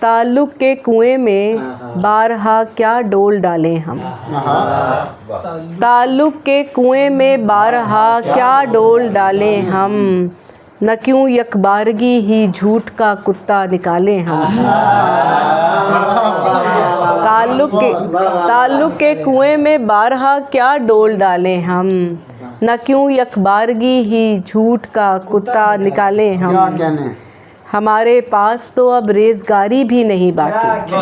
ताल्लुक़ के कुएं में बारहा क्या डोल डालें हम। ताल्लुक़ के कुएं में बारहा क्या डोल डालें हम, न क्यों यकबारगी ही झूठ का कुत्ता निकालें हम। ताल्लुक़ के कुएं में बारहा क्या डोल डालें हम, न क्यों यकबारगी ही झूठ का कुत्ता निकालें हम। हमारे पास तो अब रेज़गारी भी नहीं बाकी।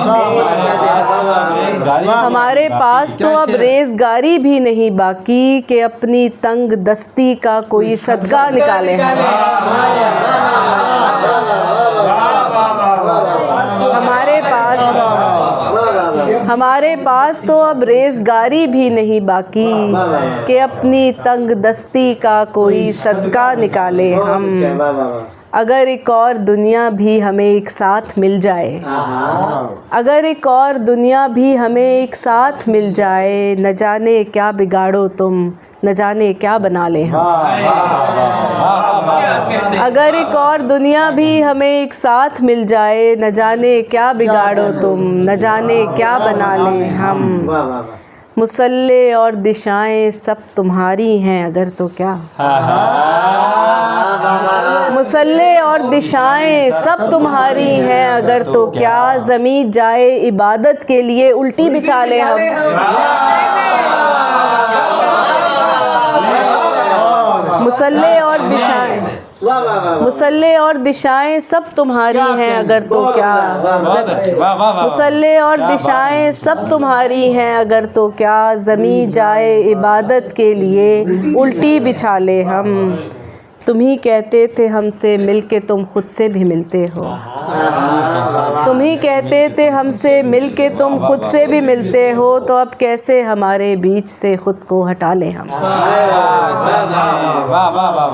हमारे पास तो अब रेज़गारी भी नहीं बाकी कि अपनी तंग दस्ती का कोई सदका निकाले हम। हमारे पास तो अब रेज़गारी भी नहीं बाकी कि अपनी तंग दस्ती का कोई सदका निकाले हम। अगर एक और दुनिया भी हमें एक साथ मिल जाए, अगर एक और दुनिया भी हमें एक साथ मिल जाए, न जाने क्या बिगाड़ो तुम, न जाने क्या बना ले हम। अगर एक और दुनिया भी हमें एक साथ मिल जाए, न जाने क्या बिगाड़ो तुम, न जाने क्या बना ले हम। मुसल्ले और दिशाएं सब तुम्हारी हैं अगर तो क्या। मुसल्ले और दिशाएं सब तुम्हारी हैं अगर तो क्या, ज़मीं जाए इबादत के लिए उल्टी बिछा ले हम। मुसल्ले और दिशाएं सब तुम्हारी हैं अगर तो क्या। मुसल्ले और दिशाएं सब तुम्हारी हैं अगर तो क्या, ज़मीं जाए इबादत के लिए उल्टी बिछा ले हम। तुम ही कहते थे हमसे मिलके तुम खुद से भी मिलते हो। तुम ही कहते थे हमसे मिलके तुम खुद से भी मिलते हो, तो अब कैसे हमारे बीच से खुद को हटा लें हम।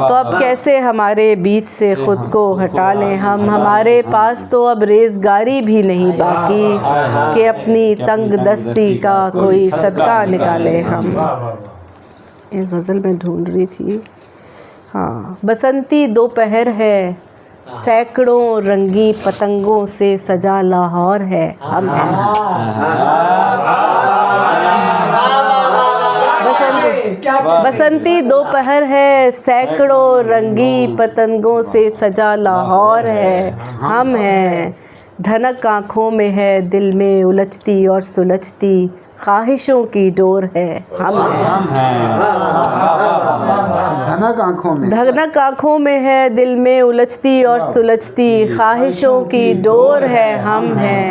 तो अब कैसे हमारे बीच से खुद को हटा लें हम। हमारे पास तो अब रेज़गारी भी नहीं बाकी कि अपनी तंग दस्ती का कोई सदका निकाले हम। ये गज़ल में ढूंढ रही थी। हाँ, बसंती दोपहर है, सैकड़ों रंगी पतंगों से सजा लाहौर है हम। बसंती दोपहर है, सैकड़ों रंगी पतंगों से सजा लाहौर है हम हैं। धनक आँखों में है, दिल में उलझती और सुलझती ख्वाहिशों की डोर है हम हैं। धनक आँखों में है, दिल में उलझती और सुलझती ख्वाहिशों की डोर है हम हैं।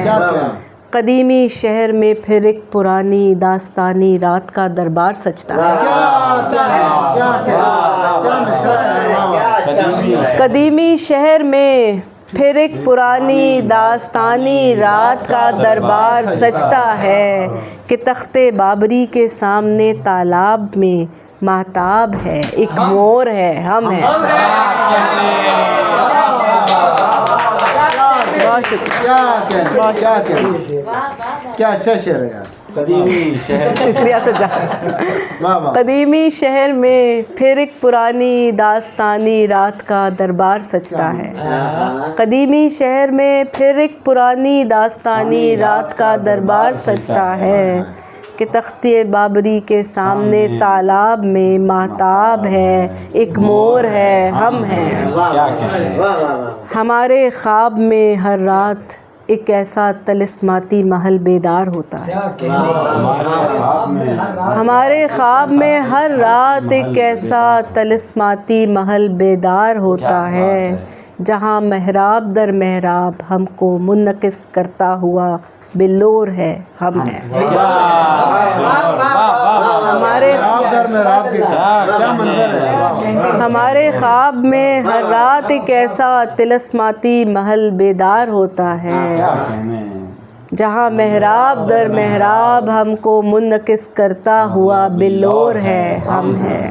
कदीमी शहर में फिर एक पुरानी दास्तानी रात का दरबार सजता है। कदीमी शहर में फिर एक पुरानी दास्तानी रात का दरबार सजता है कि तख्ते बाबरी के सामने तालाब में महताब है, एक मोर है हम हैं। क्या अच्छा शेर है यार। कदीमी शहर, शुक्रिया सजा। कदीमी शहर में फिर एक पुरानी दास्तानी रात का दरबार सजता है। कदीमी शहर में फिर एक पुरानी दास्तानी रात का दरबार सजता है कि तख्ते बाबरी के सामने तालाब में महताब है, एक मोर है हम हैं। हमारे ख्वाब में हर रात एक ऐसा तलिस्माती महल बेदार होता है। हमारे ख्वाब में हर रात एक ऐसा तलिस्माती महल बेदार होता है, जहाँ महराब दर महराब हमको मुनकिस करता हुआ बिल्लोर है हम हैं। हमारे ख्वाब में हर रात एक ऐसा तिलस्माती महल बेदार होता है, जहाँ महराब दर महराब हमको मुनकिस करता हुआ बिल्लोर है हम हैं।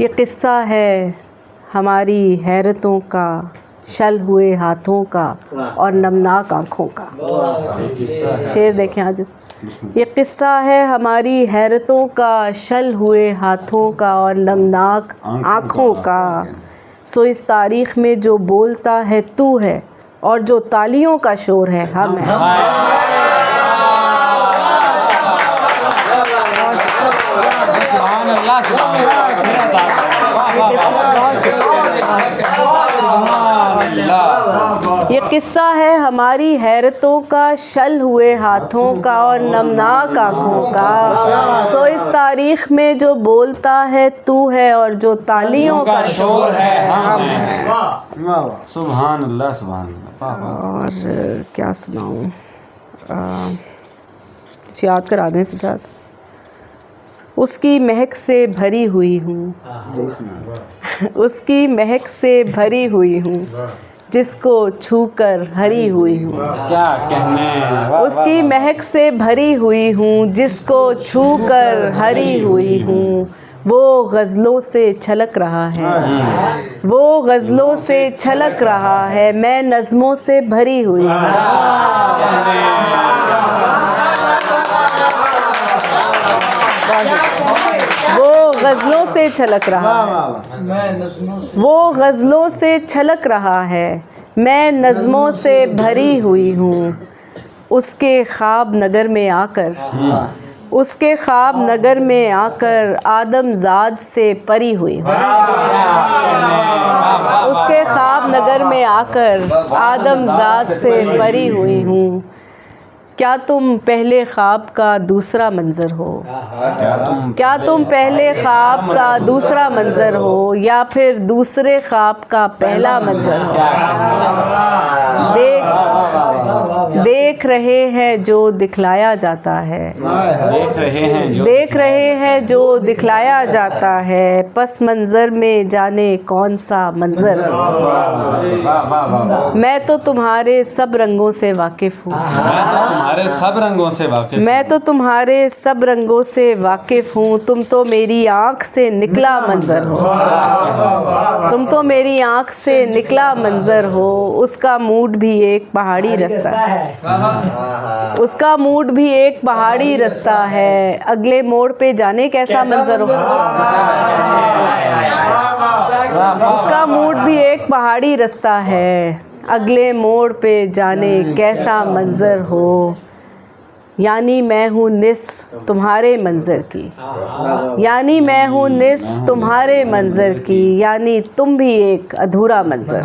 ये किस्सा है हमारी हैरतों का, शल हुए हाथों का और नमनाक आँखों का। शेर देखें आज। ये किस्सा है हमारी हैरतों का, शल हुए हाथों का और नमनाक आँखों का। सो इस तारीख़ में जो बोलता है तू है, और जो तालियों का शोर है हम हैं। सुभान अल्लाह, सुभान ये किस्सा है हमारी हैरतों का, शल हुए हाथों का और नमनाक आँखों का। सो इस तारीख में जो बोलता है तू है और जो तालियों का शोर है हम हैं। सुभान अल्लाह, सुभान अल्लाह। और क्या सुनाऊँ, याद करा दें सजाद। उसकी महक से भरी हुई हूँ, उसकी महक से भरी हुई हूँ, जिसको छूकर हरी हुई हूँ। क्या कहने, उसकी महक से भरी हुई हूँ, जिसको छूकर हरी हुई हूँ। वो गज़लों से छलक रहा है, वो गज़लों से छलक रहा है, मैं नज़्मों से भरी हुई हूँ। वो गज़लों से छलक रहा है, वो गज़लों से छलक रहा है, मैं नज़्मों से भरी हुई हूँ। उसके ख्वाब नगर में आकर, उसके ख्वाब नगर में आकर आदमज़ाद से परी हुई हूँ। उसके ख्वाब नगर में आकर आदमज़ाद से परी हुई हूँ। क्या तुम पहले ख्वाब का दूसरा मंज़र हो, क्या तुम पहले ख्वाब का दूसरा मंज़र हो, या फिर दूसरे ख्वाब का पहला मंज़र हो। देख रहे हैं जो दिखलाया जाता है, देख रहे हैं जो दिखलाया जाता है, पस मंज़र में जाने कौन सा मंज़र हो। मैं तो तुम्हारे सब रंगों से वाकिफ़ हूँ, तुम्हारे सब रंगों से वाकिफ़, मैं तो तुम्हारे सब रंगों से वाकिफ़ हूँ। तुम तो मेरी आँख से निकला मंज़र हो, तुम तो मेरी आँख से निकला मंज़र हो। उसका मूड भी एक पहाड़ी रास्ता है, उसका मूड भी एक पहाड़ी रास्ता है, अगले मोड़ पे जाने कैसा मंज़र हो। उसका मूड भी एक पहाड़ी रास्ता है, अगले मोड़ पे जाने कैसा मंज़र हो। यानी मैं हूँ निस्फ़ तुम्हारे मंज़र की, यानी मैं हूँ निस्फ़ तुम्हारे मंज़र की, यानी तुम भी एक अधूरा मंज़र।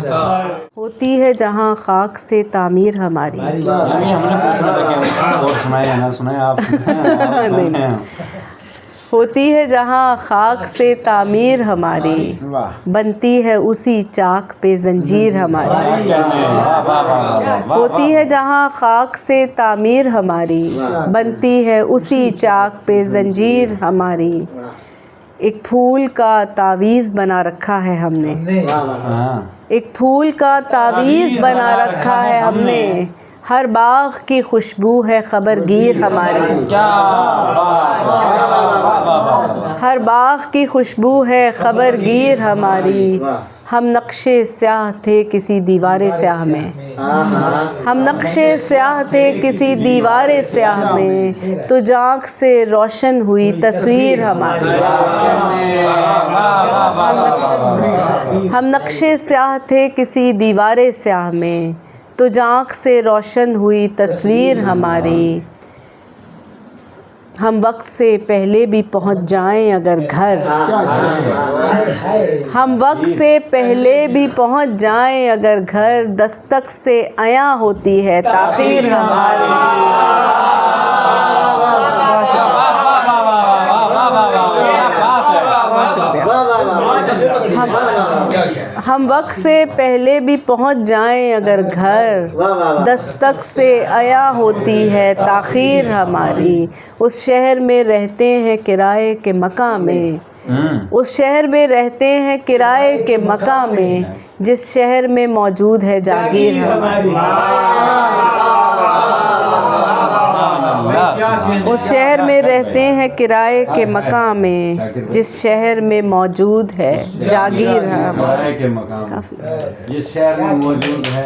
होती है जहाँ खाक से तामीर हमारी, हमने पूछा था कि और सुनाए या ना सुनाए आप। होती है जहाँ खाक से तामीर हमारी, बनती है उसी चाक पे ज़ंजीर हमारी। होती है जहाँ खाक से तामीर हमारी, बनती है उसी चाक पे ज़ंजीर हमारी। एक फूल का तावीज़ बना रखा है हमने, एक फूल का तावीज़ बना रखा है हमने, हर बाग की खुशबू है खबरगीर हमारी। हर बाग की खुशबू है खबरगीर हमारी। हम नक्शे स्याह थे किसी दीवारे स्याह में, हम नक्शे स्याह थे किसी दीवारे स्याह में, तो आँख से रोशन हुई तस्वीर हमारी। हम नक्शे स्याह थे किसी दीवारे स्याह में, तो आँख से रोशन हुई तस्वीर हमारी। हम वक्त से पहले भी पहुंच जाएं अगर घर, हम वक्त से पहले भी पहुंच जाएं अगर घर, दस्तक से आया होती है ताख़ीर हमारी। हम वक्त से पहले भी पहुंच जाएं अगर घर, दस्तक से आया होती है ताख़ीर हमारी। उस शहर में रहते हैं किराए के मकां में, उस शहर में रहते हैं किराए के मकां में, जिस शहर में मौजूद है जागीर हमारी। उस शहर में रहते हैं किराए के मकां में, जिस शहर में मौजूद है जागीर हमारी। जिस शहर में मौजूद है